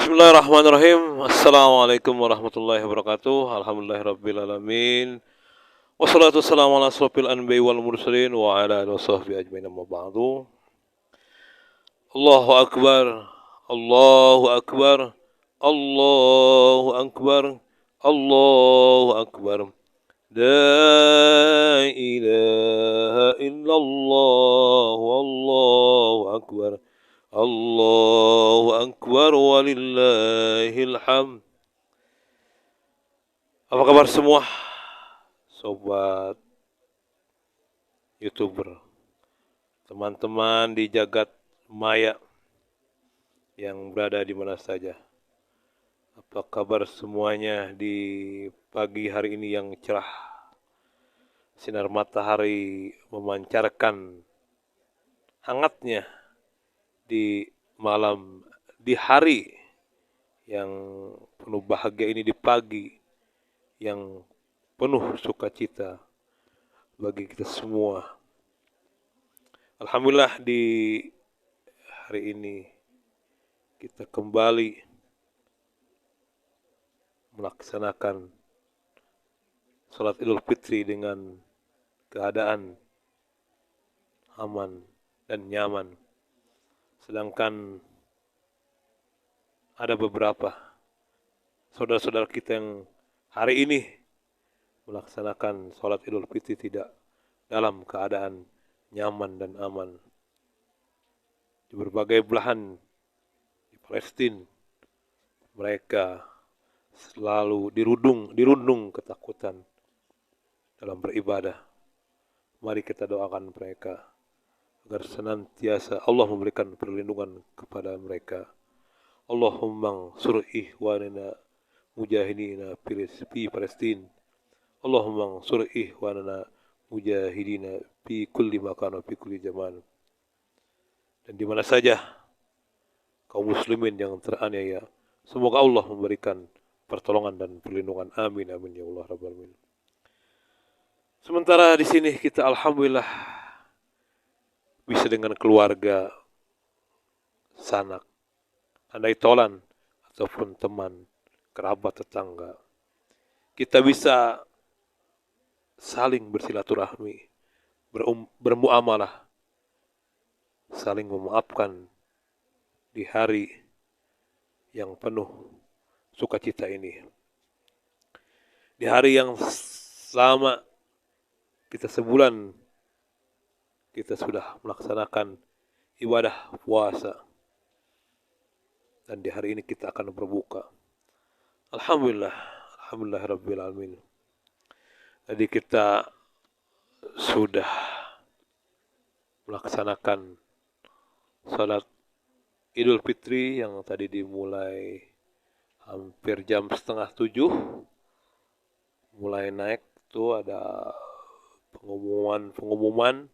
Bismillahirrahmanirrahim. Assalamualaikum warahmatullahi wabarakatuh. Alhamdulillahirabbil alamin. Wassalatu wassalamu ala asrofil anbiya'i wal mursalin wa ala alihi washabbihi ajmain amma ba'du. Allahu akbar. Allahu akbar. Allahu akbar. Allahu akbar. La ilaha illallah. Wallahu akbar. Allahu akbar walillahil hamd. Apa kabar semua sobat YouTuber, teman-teman di jagat maya yang berada di mana saja? Apa kabar semuanya di pagi hari ini yang cerah? Sinar matahari memancarkan hangatnya di malam, di hari yang penuh bahagia ini, di pagi yang penuh sukacita bagi kita semua. Alhamdulillah di hari ini kita kembali melaksanakan salat Idul Fitri dengan keadaan aman dan nyaman. Sedangkan ada beberapa saudara-saudara kita yang hari ini melaksanakan sholat Idul Fitri tidak dalam keadaan nyaman dan aman. Di berbagai belahan di Palestina, mereka selalu dirundung ketakutan dalam beribadah. Mari kita doakan mereka agar senantiasa Allah memberikan perlindungan kepada mereka. Allahumma sur ihwanina mujahidina fi Palestin. Allahumma sur ihwanina mujahidina fi kulli makan fi kulli zaman. Dan di mana saja kaum muslimin yang teraniaya, semoga Allah memberikan pertolongan dan perlindungan. Amin amin ya Allah rabbal alamin. Sementara di sini kita alhamdulillah bisa dengan keluarga, sanak, andai tolan ataupun teman, kerabat, tetangga, kita bisa saling bersilaturahmi, bermuamalah, saling memaafkan di hari yang penuh sukacita ini. Di hari yang selama kita sebulan kita sudah melaksanakan ibadah puasa. Dan di hari ini kita akan berbuka. Alhamdulillah, alhamdulillah rabbil alamin. Jadi kita sudah melaksanakan salat Idul Fitri yang tadi dimulai hampir jam 6:30. Mulai naik tuh ada pengumuman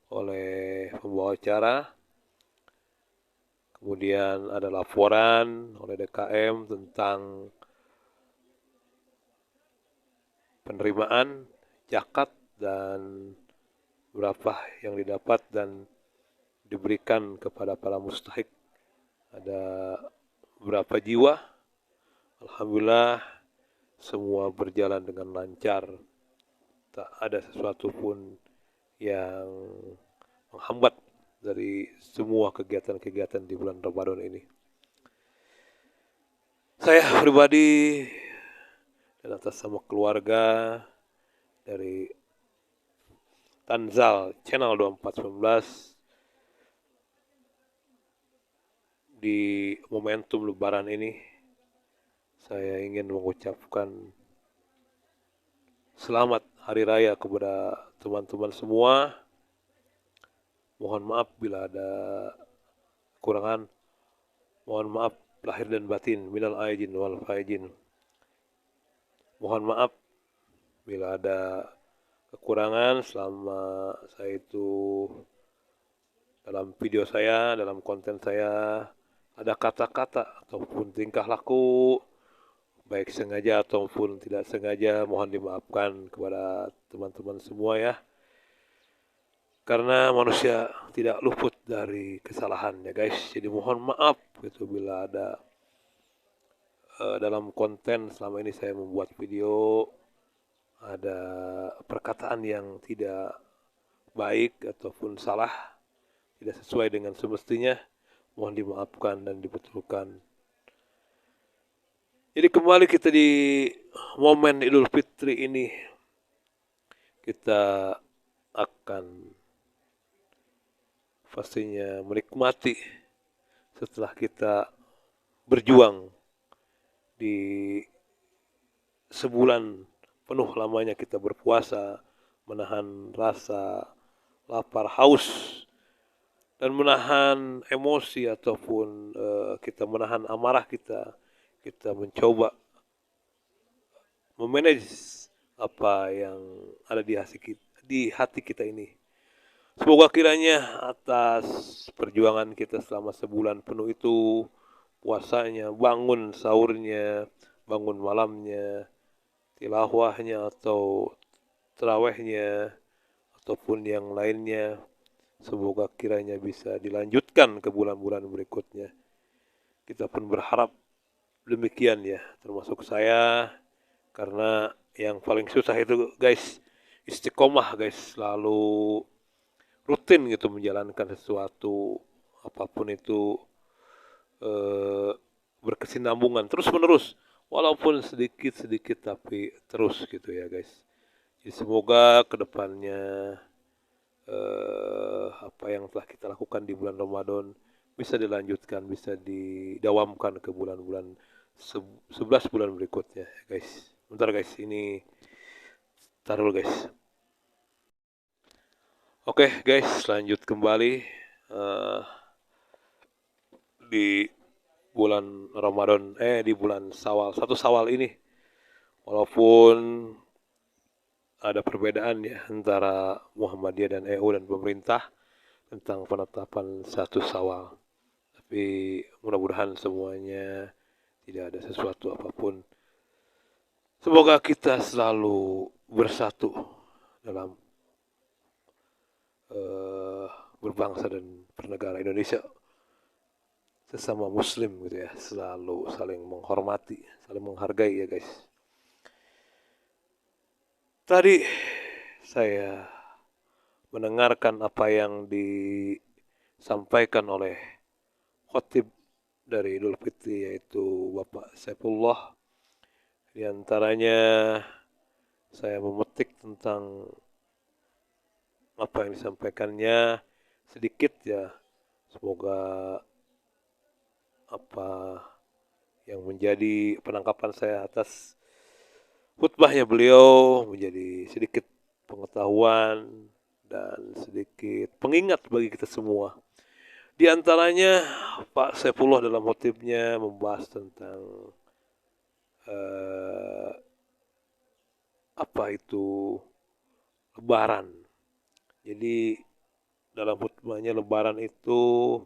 oleh pembawa acara. Kemudian ada laporan oleh DKM tentang penerimaan zakat dan berapa yang didapat dan diberikan kepada para mustahik. Ada berapa jiwa? Alhamdulillah semua berjalan dengan lancar. Tak ada sesuatu pun yang menghambat dari semua kegiatan-kegiatan di bulan Ramadan ini. Saya pribadi dan atas sama keluarga dari Tanzal Channel 2419 di momentum Lebaran ini, saya ingin mengucapkan selamat Hari Raya kepada teman-teman semua. Mohon maaf bila ada kekurangan. Mohon maaf lahir dan batin, minal aidin wal faizin. Mohon maaf bila ada kekurangan selama saya itu dalam video saya, dalam konten saya ada kata-kata ataupun tingkah laku baik sengaja ataupun tidak sengaja, mohon dimaafkan kepada teman-teman semua ya. Karena manusia tidak luput dari kesalahan ya guys. Jadi mohon maaf gitu bila ada dalam konten selama ini saya membuat video ada perkataan yang tidak baik ataupun salah, tidak sesuai dengan semestinya, mohon dimaafkan dan dibetulkan. Jadi kembali kita di momen Idul Fitri ini, kita akan pastinya menikmati setelah kita berjuang di sebulan penuh lamanya kita berpuasa, menahan rasa lapar, haus, dan menahan emosi ataupun kita menahan amarah kita mencoba memanage apa yang ada di hati kita ini. Semoga kiranya atas perjuangan kita selama sebulan penuh itu, puasanya, bangun sahurnya, bangun malamnya, tilawahnya atau terawihnya, ataupun yang lainnya, semoga kiranya bisa dilanjutkan ke bulan-bulan berikutnya. Kita pun berharap demikian ya, termasuk saya, karena yang paling susah itu guys, istiqomah guys, selalu rutin gitu menjalankan sesuatu apapun itu, berkesinambungan terus menerus, walaupun sedikit tapi terus gitu ya guys. Jadi semoga kedepannya apa yang telah kita lakukan di bulan Ramadan bisa dilanjutkan, bisa didawamkan ke bulan-bulan 11 bulan berikutnya guys. Bentar guys, ini taruh guys. Oke guys, lanjut kembali di bulan Ramadan, di bulan Syawal, 1 Syawal ini. Walaupun ada perbedaan ya antara Muhammadiyah dan EU dan pemerintah tentang penetapan 1 Syawal. Tapi mudah-mudahan semuanya tidak ada sesuatu apapun. Semoga kita selalu bersatu dalam berbangsa dan bernegara Indonesia, sesama muslim gitu ya, selalu saling menghormati, saling menghargai ya guys. Tadi saya mendengarkan apa yang disampaikan oleh khotib dari Idul Fitri, yaitu Bapak Saifullah. Di antaranya saya memetik tentang apa yang disampaikannya sedikit ya. Semoga apa yang menjadi penangkapan saya atas khutbahnya beliau menjadi sedikit pengetahuan dan sedikit pengingat bagi kita semua. Di antaranya Pak Saifullah dalam khutbahnya membahas tentang apa itu Lebaran. Jadi dalam khutbahnya Lebaran itu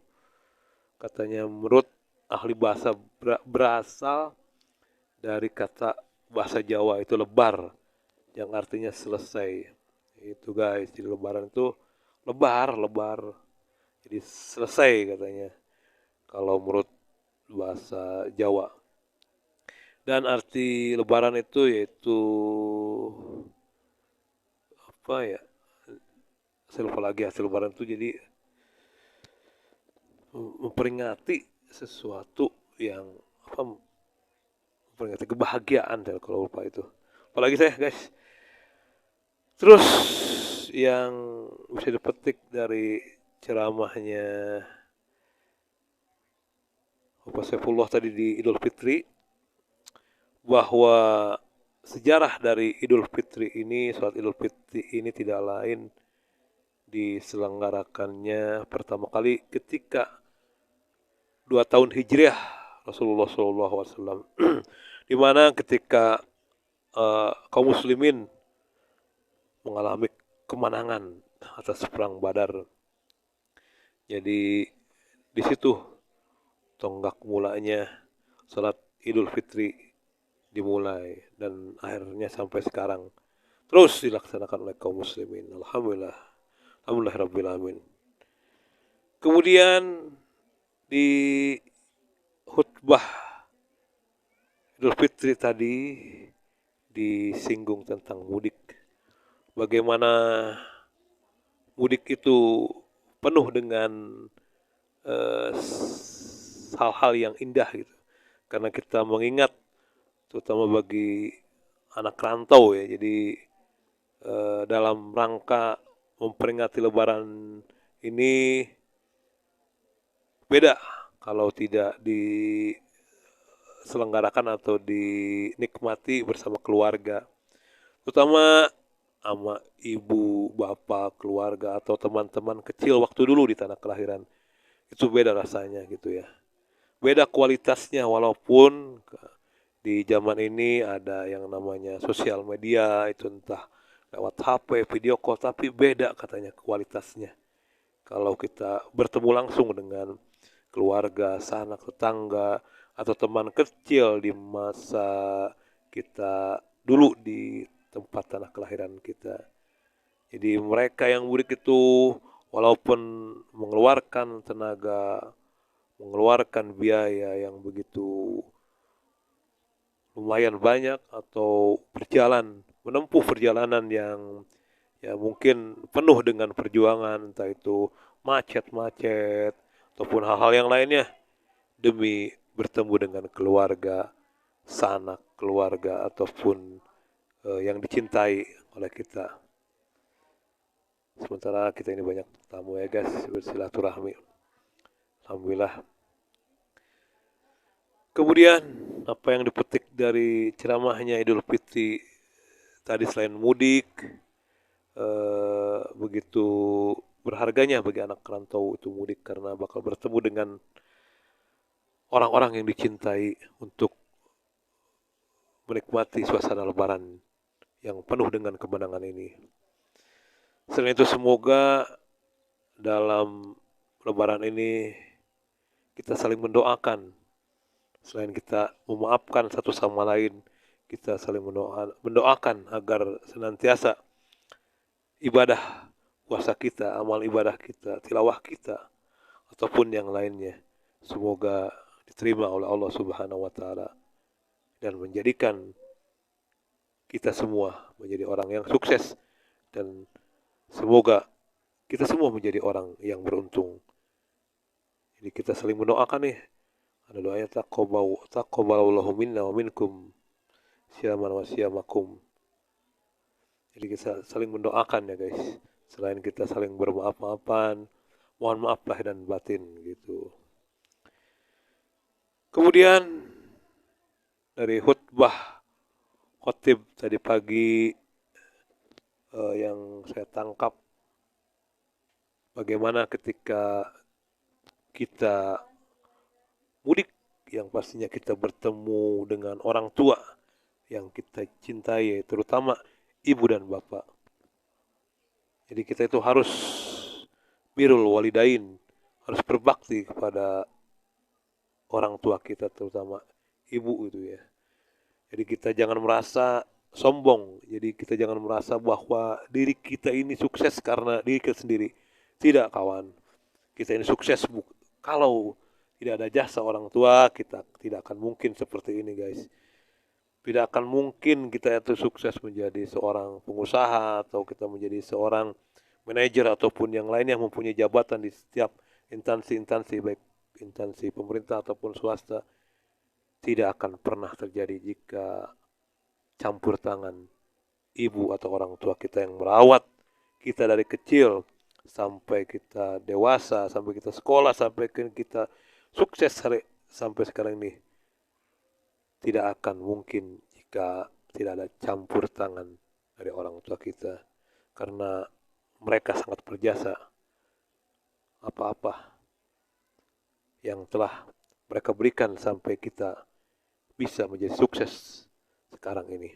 katanya menurut ahli bahasa berasal dari kata bahasa Jawa itu lebar, yang artinya selesai. Itu guys, jadi Lebaran itu lebar, jadi selesai katanya kalau menurut bahasa Jawa. Dan arti Lebaran itu yaitu apa ya? Saya lupa lagi hasil Lebaran itu, jadi memperingati sesuatu yang apa, memperingati kebahagiaan kalau lupa itu. Apalagi saya guys. Terus yang bisa dipetik dari ceramahnya Bapak Saifullah tadi di Idul Fitri, bahwa sejarah dari Idul Fitri ini, salat Idul Fitri ini tidak lain diselenggarakannya pertama kali ketika 2 tahun Hijriah Rasulullah SAW, di mana ketika kaum muslimin mengalami kemenangan atas perang Badar. Jadi di situ tonggak mulanya salat Idul Fitri dimulai dan akhirnya sampai sekarang terus dilaksanakan oleh kaum muslimin. Alhamdulillah, alhamdulillahirabbil alamin. Kemudian di khutbah Idul Fitri tadi disinggung tentang mudik. Bagaimana mudik itu penuh dengan eh, hal-hal yang indah gitu. Karena kita mengingat, terutama bagi anak rantau ya. Jadi dalam rangka memperingati Lebaran ini beda kalau tidak diselenggarakan atau dinikmati bersama keluarga, terutama sama ibu, bapak, keluarga atau teman-teman kecil waktu dulu di tanah kelahiran. Itu beda rasanya gitu ya. Beda kualitasnya walaupun di zaman ini ada yang namanya sosial media, itu entah lewat HP, video call, tapi beda katanya kualitasnya. Kalau kita bertemu langsung dengan keluarga, sanak tetangga, atau teman kecil di masa kita dulu di tempat tanah kelahiran kita. Jadi mereka yang mudik itu walaupun mengeluarkan tenaga, mengeluarkan biaya yang begitu lumayan banyak atau menempuh perjalanan yang ya mungkin penuh dengan perjuangan, entah itu macet-macet ataupun hal-hal yang lainnya demi bertemu dengan keluarga, sanak keluarga ataupun yang dicintai oleh kita. Sementara kita ini banyak tamu ya guys, bersilaturahmi. Alhamdulillah. Kemudian apa yang dipetik dari ceramahnya Idul Fitri tadi selain mudik, begitu berharganya bagi anak rantau itu mudik karena bakal bertemu dengan orang-orang yang dicintai untuk menikmati suasana Lebaran yang penuh dengan kemenangan ini. Selain itu semoga dalam Lebaran ini kita saling mendoakan. Selain kita memaafkan satu sama lain, kita saling mendoakan agar senantiasa ibadah puasa kita, amal ibadah kita, tilawah kita, ataupun yang lainnya. Semoga diterima oleh Allah Subhanahu wa taala dan menjadikan kita semua menjadi orang yang sukses dan semoga kita semua menjadi orang yang beruntung. Jadi kita saling mendoakan nih. Ada doanya taqabbalallahu minna wa minkum syaman wa syamakum. Jadi kita saling mendoakan ya guys. Selain kita saling bermaaf-maafan, mohon maaf lahir dan batin gitu. Kemudian dari khutbah khotib tadi pagi yang saya tangkap bagaimana ketika kita mudik yang pastinya kita bertemu dengan orang tua yang kita cintai, terutama ibu dan bapak. Jadi kita itu harus birrul walidain, harus berbakti kepada orang tua kita, terutama ibu itu ya. Jadi kita jangan merasa sombong, jadi kita jangan merasa bahwa diri kita ini sukses karena diri kita sendiri. Tidak kawan, kita ini sukses kalau tidak ada jasa orang tua, kita tidak akan mungkin seperti ini guys. Tidak akan mungkin kita itu sukses menjadi seorang pengusaha atau kita menjadi seorang manajer ataupun yang lainnya yang mempunyai jabatan di setiap instansi-instansi baik instansi pemerintah ataupun swasta. Tidak akan pernah terjadi jika campur tangan ibu atau orang tua kita yang merawat kita dari kecil sampai kita dewasa, sampai kita sekolah, sampai kita sukses sampai sekarang ini. Tidak akan mungkin jika tidak ada campur tangan dari orang tua kita, karena mereka sangat berjasa. Apa-apa yang telah mereka berikan sampai kita bisa menjadi sukses sekarang ini.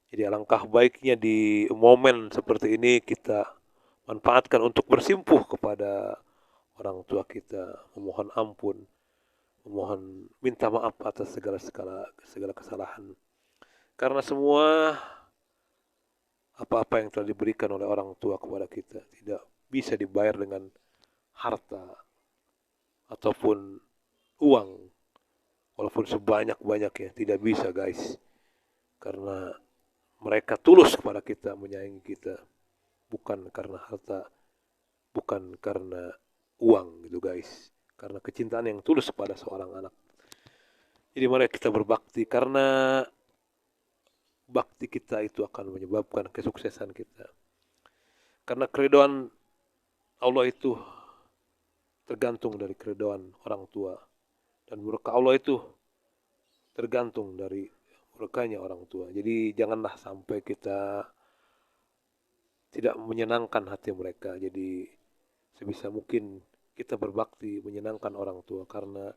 Jadi alangkah baiknya di momen seperti ini kita manfaatkan untuk bersimpuh kepada orang tua kita, memohon ampun, memohon minta maaf atas segala kesalahan. Karena semua apa-apa yang telah diberikan oleh orang tua kepada kita tidak bisa dibayar dengan harta ataupun uang. walaupun sebanyak-banyaknya tidak bisa guys, karena mereka tulus kepada kita, menyayangi kita, bukan karena harta, bukan karena uang gitu guys, karena kecintaan yang tulus kepada seorang anak. Jadi mari kita berbakti, karena bakti kita itu akan menyebabkan kesuksesan kita. Karena keridhaan Allah itu tergantung dari keridhaan orang tua, dan murka Allah itu tergantung dari murkanya orang tua. Jadi janganlah sampai kita tidak menyenangkan hati mereka. Jadi sebisa mungkin kita berbakti menyenangkan orang tua, karena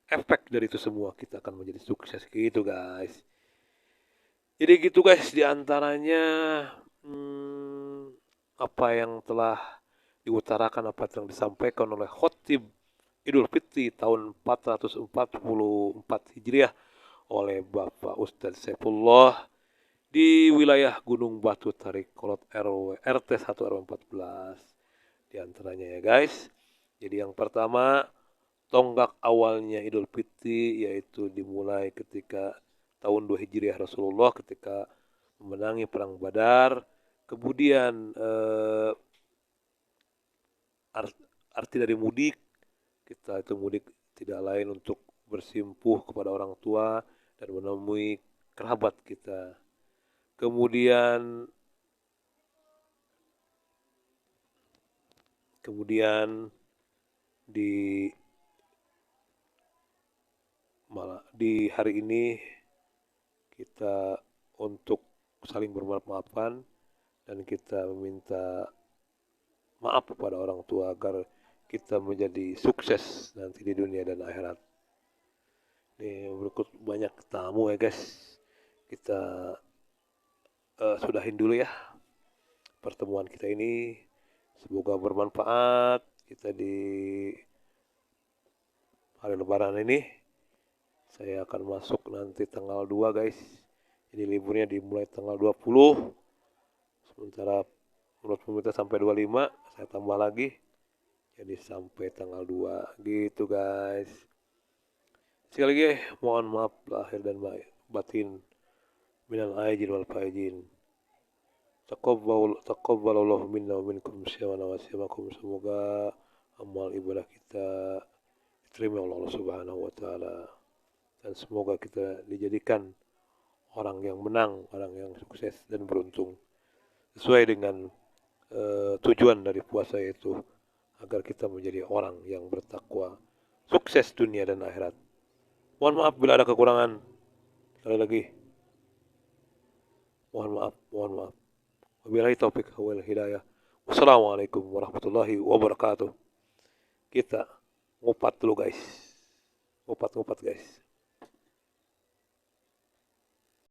efek dari itu semua kita akan menjadi sukses gitu guys. Jadi gitu guys, diantaranya apa yang telah diutarakan, apa yang disampaikan oleh khotib Idul Fitri tahun 444 Hijriah oleh Bapak Ustadz Saifullah di wilayah Gunung Batu Tarik Kolot RT 1 RW 14 diantaranya ya guys. Jadi yang pertama, tonggak awalnya Idul Fitri yaitu dimulai ketika tahun 2 Hijriah Rasulullah ketika memenangi perang Badar. Kemudian arti dari mudik, kita itu mudik tidak lain untuk bersimpuh kepada orang tua dan menemui kerabat kita. Kemudian di hari ini kita untuk saling bermaaf-maafan dan kita meminta maaf kepada orang tua agar kita menjadi sukses nanti di dunia dan akhirat. Ini berikut banyak tamu ya guys. Kita sudahin dulu ya pertemuan kita ini. Semoga bermanfaat kita di hari lebaran ini. Saya akan masuk nanti tanggal 2 guys. Jadi liburnya dimulai tanggal 20. Sementara menurut pemerintah sampai 25, saya tambah lagi. Jadi sampai tanggal 2 gitu guys. Sekali lagi mohon maaf lahir dan batin. Minal aidin wal faizin. Taqabbalallahu minna wa minkum syamana wa syamakum. Semoga amal ibadah kita diterima oleh Allah Subhanahu wa taala, dan semoga kita dijadikan orang yang menang, orang yang sukses dan beruntung sesuai dengan tujuan dari puasa itu, agar kita menjadi orang yang bertakwa, sukses dunia dan akhirat. Mohon maaf bila ada kekurangan. Sekali lagi mohon maaf. Wabillahi taufik wal hidayah. Wassalamualaikum warahmatullahi wabarakatuh. Kita ngupat dulu guys. Ngupat guys.